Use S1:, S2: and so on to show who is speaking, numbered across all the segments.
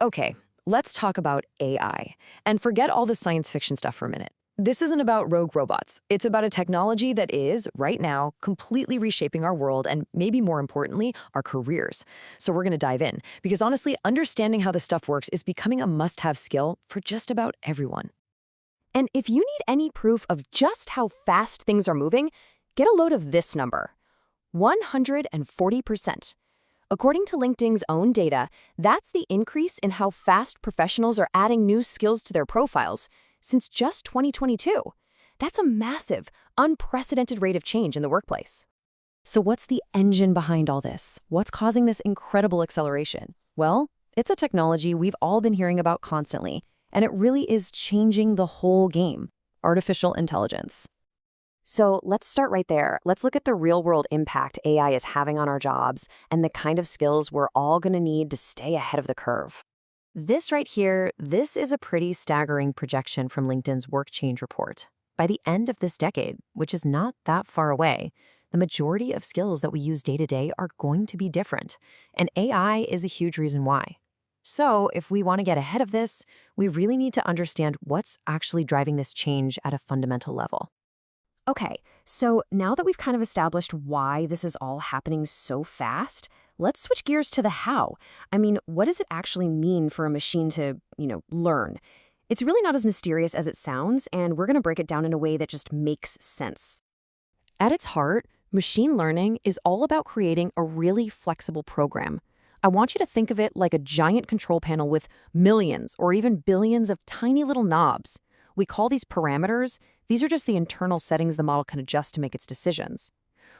S1: Okay, let's talk about AI. And forget all the science fiction stuff for a minute. This isn't about rogue robots. It's about a technology that is, right now, completely reshaping our world and, maybe more importantly, our careers. So we're going to dive in, because honestly, understanding how this stuff works is becoming a must-have skill for just about everyone.
S2: And if you need any proof of just how fast things are moving, get a load of this number: 140%. According to LinkedIn's own data, that's the increase in how fast professionals are adding new skills to their profiles since just 2022. That's a massive, unprecedented rate of change in the workplace. So what's the engine behind all this? What's causing this incredible acceleration? Well, it's a technology we've all been hearing about constantly, and it really is changing the whole game: artificial intelligence. So let's start right there. Let's look at the real-world impact AI is having on our jobs and the kind of skills we're all going to need to stay ahead of the curve. This right here, this is a pretty staggering projection from LinkedIn's Work Change report. By the end of this decade, which is not that far away, the majority of skills that we use day to day are going to be different, and AI is a huge reason why. So if we want to get ahead of this, we really need to understand what's actually driving this change at a fundamental level. Okay, so now that we've kind of established why this is all happening so fast, let's switch gears to the how. I mean, what does it actually mean for a machine to, learn? It's really not as mysterious as it sounds, and we're going to break it down in a way that just makes sense. At its heart, machine learning is all about creating a really flexible program. I want you to think of it like a giant control panel with millions or even billions of tiny little knobs. We call these parameters. These are just the internal settings the model can adjust to make its decisions.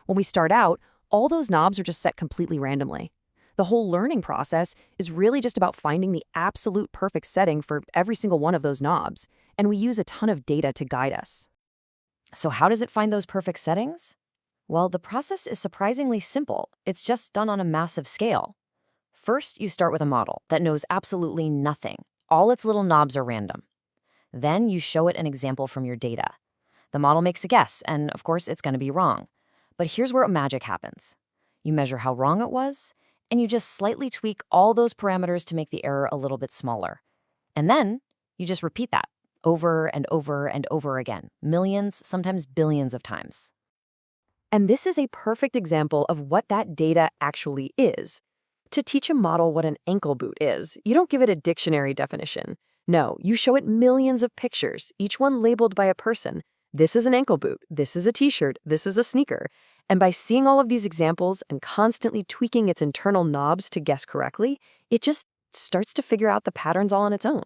S2: When we start out, all those knobs are just set completely randomly. The whole learning process is really just about finding the absolute perfect setting for every single one of those knobs, and we use a ton of data to guide us. So how does it find those perfect settings? Well, the process is surprisingly simple. It's just done on a massive scale. First, you start with a model that knows absolutely nothing. All its little knobs are random. Then you show it an example from your data. The model makes a guess, and of course it's going to be wrong. But here's where magic happens. You measure how wrong it was, and you just slightly tweak all those parameters to make the error a little bit smaller. And then you just repeat that over and over and over again, millions, sometimes billions of times. And this is a perfect example of what that data actually is. To teach a model what an ankle boot is, you don't give it a dictionary definition. No, you show it millions of pictures, each one labeled by a person. This is an ankle boot, this is a t-shirt, this is a sneaker. And by seeing all of these examples and constantly tweaking its internal knobs to guess correctly, it just starts to figure out the patterns all on its own.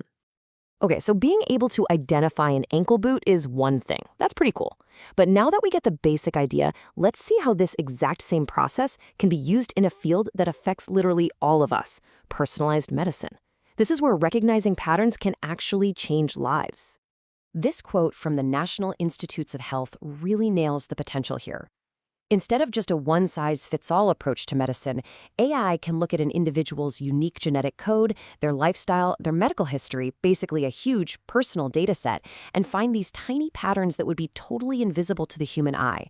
S2: Okay, so being able to identify an ankle boot is one thing. That's pretty cool. But now that we get the basic idea, let's see how this exact same process can be used in a field that affects literally all of us: personalized medicine. This is where recognizing patterns can actually change lives. This quote from the National Institutes of Health really nails the potential here. Instead of just a one-size-fits-all approach to medicine, AI can look at an individual's unique genetic code, their lifestyle, their medical history, basically a huge personal data set, and find these tiny patterns that would be totally invisible to the human eye.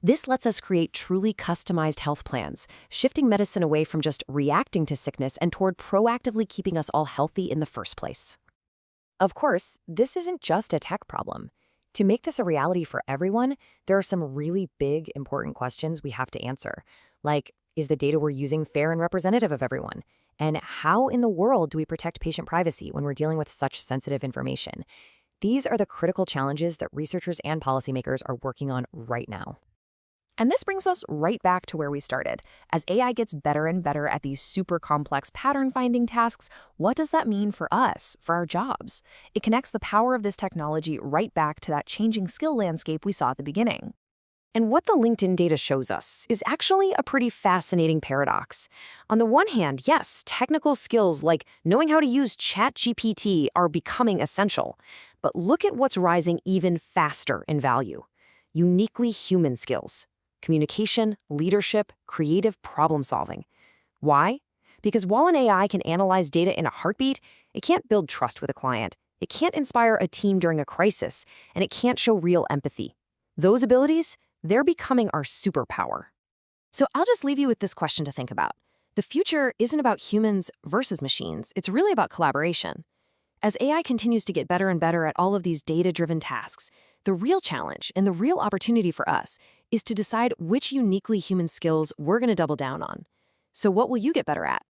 S2: This lets us create truly customized health plans, shifting medicine away from just reacting to sickness and toward proactively keeping us all healthy in the first place. Of course, this isn't just a tech problem. To make this a reality for everyone, there are some really big, important questions we have to answer. Like, is the data we're using fair and representative of everyone? And how in the world do we protect patient privacy when we're dealing with such sensitive information? These are the critical challenges that researchers and policymakers are working on right now. And this brings us right back to where we started. As AI gets better and better at these super complex pattern-finding tasks, what does that mean for us, for our jobs? It connects the power of this technology right back to that changing skill landscape we saw at the beginning. And what the LinkedIn data shows us is actually a pretty fascinating paradox. On the one hand, yes, technical skills like knowing how to use ChatGPT are becoming essential. But look at what's rising even faster in value: uniquely human skills. Communication, leadership, creative problem solving. Why? Because while an AI can analyze data in a heartbeat, it can't build trust with a client. It can't inspire a team during a crisis, and it can't show real empathy. Those abilities, they're becoming our superpower. So I'll just leave you with this question to think about. The future isn't about humans versus machines, it's really about collaboration. As AI continues to get better and better at all of these data-driven tasks, the real challenge and the real opportunity for us is to decide which uniquely human skills we're going to double down on. So what will you get better at?